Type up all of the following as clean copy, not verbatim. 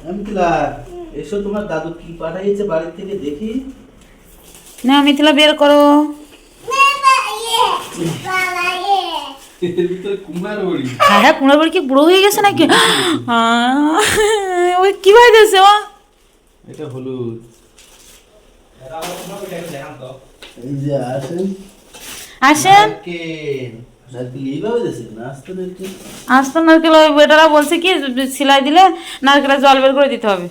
মিথিলা, এসো তোমার দাদু কি পাঠাইছে বাড়ি থেকে দেখি। না মিথিলা বের করো। এর ভিতরে কুমার বড়ি। হ্যাঁ হ্যাঁ, কুমড়োর বড়ি কি বুড়ো হয়ে গেছে নাকি? ওই কি ভাই দিয়েছে ও? এটা হলুদ। এই যে আসেন আসেন। নারকেল এইভাবে দিয়েছে না, আস্তে নারকেল। আস্ত নারকেল, ওই বেটারা বলছে কি সেলাই দিলে নারকেলের জল বের করে দিতে হবে।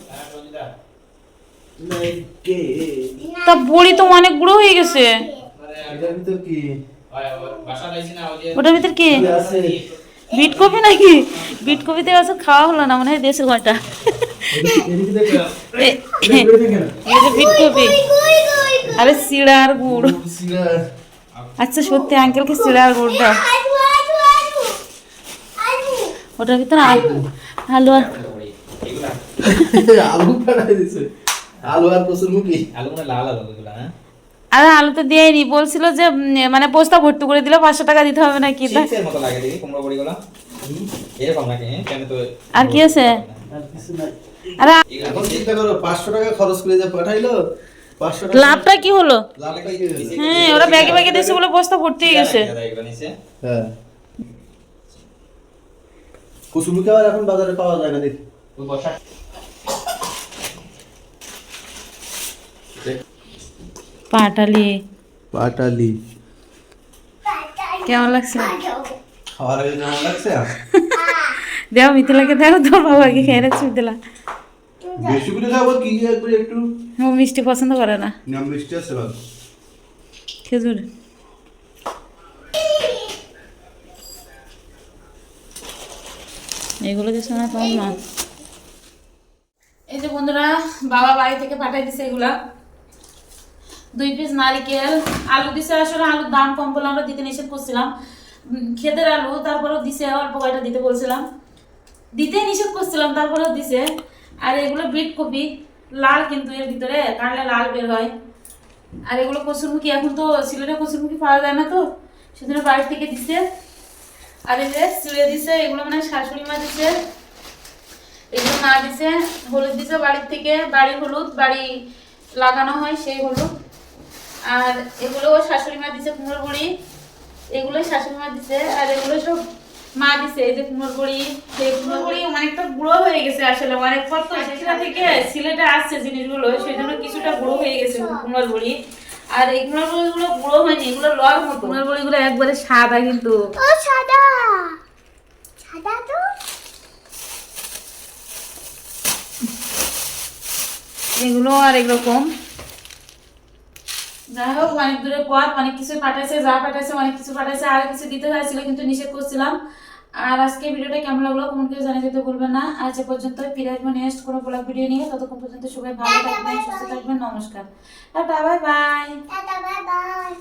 তা বড়ি তো অনেক বুড়ো হয়ে গেছে। এটার ভিতর কি? ওটার ভিতর কি? বিট কপি নাকি? বিট কপিতে আছে খাওয়া হলো না, মনে হয় দেশে কয়টা। বিট কপি আরে সিড়ার গুড়। আচ্ছা সত্যি আঙ্কেলকে সিড়ার গুড়টা। ওটার ভিতরে আলু আর আলু পাঠাই দিছে। আলু আর কসুরমুখী। আলু মানে লাল আলু এগুলা, হ্যাঁ? আরে আলু তো দিয়েনি, বলছিল যে মানে বস্তা ভর্তি করে দিলে 500 টাকা দিতে হবে নাকি। চিপসের মতো লাগে দেখি কুমড়ো বড়িগুলো এরকম নাকি? কেন তো আর কি আছে? আর কিছু নাই। আরে এখন চিন্তা করো 500 টাকা খরচ করে যে পাঠাইলো, 500 টাকা লাভটা কি হলো? লাভটা কি হয়েছে? হ্যাঁ ওরা ব্যাগে ব্যাগে দিয়েছে বলে বস্তা ভর্তি হয়ে গেছে। এগুলো নিচে হ্যাঁ, কসুরমুখী আবার এখন বাজারে পাওয়া যায় না দেখি। ওই বসা পাটালি পাটালি কেমন লাগছে? খাওয়ার আগে কেমন লাগছে? দেও মিথিলাকে, দেখো তোর বাবাকে খেয়ে রাখছি মিথিলা। বেশি করে খাবো কি একবার একটু ও মিষ্টি পছন্দ করে না। না, মিষ্টি আছে ভালো। খেজুর এগুলো দিচ্ছে না তোমার মা। এই যে বন্ধুরা, বাবা বাড়ি থেকে পাঠাই দিছে এগুলা। 2 পিস নারিকেল, আলু দিছে। আসলে আলুর দাম কম বলে আমরা দিতে নিষেধ করছিলাম। ক্ষেতের আলু, তারপরেও দিছে। অল্প কয়টা দিতে বলছিলাম, দিতে নিষেধ করছিলাম, তারপরেও দিছে। আর এগুলো বিট কপি, লাল কিন্তু এর ভিতরে কাটলে লাল বের হয়। আর এগুলো কসুরমুখী, এখন তো সিলেটে কসুরমুখী পাওয়া যায় না, তো সেজন্য বাড়ি থেকে দিছে। আর এই যে চিড়ে দিছে, এগুলো মানে শাশুড়ি মা দিছে। এগুলো না দিছে হলুদ দিছে বাড়ির থেকে, বাড়ির হলুদ, বাড়ি লাগানো হয় সেই হলুদ। আর এগুলো শাশুড়ি মা দিছে কুমড়োর বড়ি, এগুলোই শাশুড়ি মা দিছে। আর এগুলো সব মা দিছে। এই যে কুমড়োর বড়ি, সেই কুমড়োর বড়ি অনেকটা গুঁড়ো হয়ে গেছে। আসলে অনেক পর তো সেটা থেকে সিলেটে আসছে জিনিসগুলো, সেই জন্য কিছুটা গুঁড়ো হয়ে গেছে কুমড়োর বড়ি। আর এই কুমড়োর বড়িগুলো গুঁড়ো হয়নি, এগুলো লর মতো। কুমড়োর বড়িগুলো একবারে সাদা, কিন্তু ও সাদা সাদা তো এগুলো আর এরকম। যাই হোক, অনেক দূরের পথ, অনেক কিছু পাঠাইছে, যা পাঠাইছে অনেক কিছু পাঠাইছে। আর কিছু দিতে হয়েছিল কিন্তু নিষেধ করছিলাম। আর আজকে ভিডিওটা কেমন লাগলো কমেন্ট করে জানিয়ে দিতে ভুলবেন না। আজ এ পর্যন্ত, ফিরে আসবো নেক্সট কোনো ব্লগ ভিডিও নিয়ে। ততক্ষণ পর্যন্ত সবাই ভালো থাকবেন, সুস্থ থাকবেন। নমস্কার, tata, bye bye. Tata bye bye.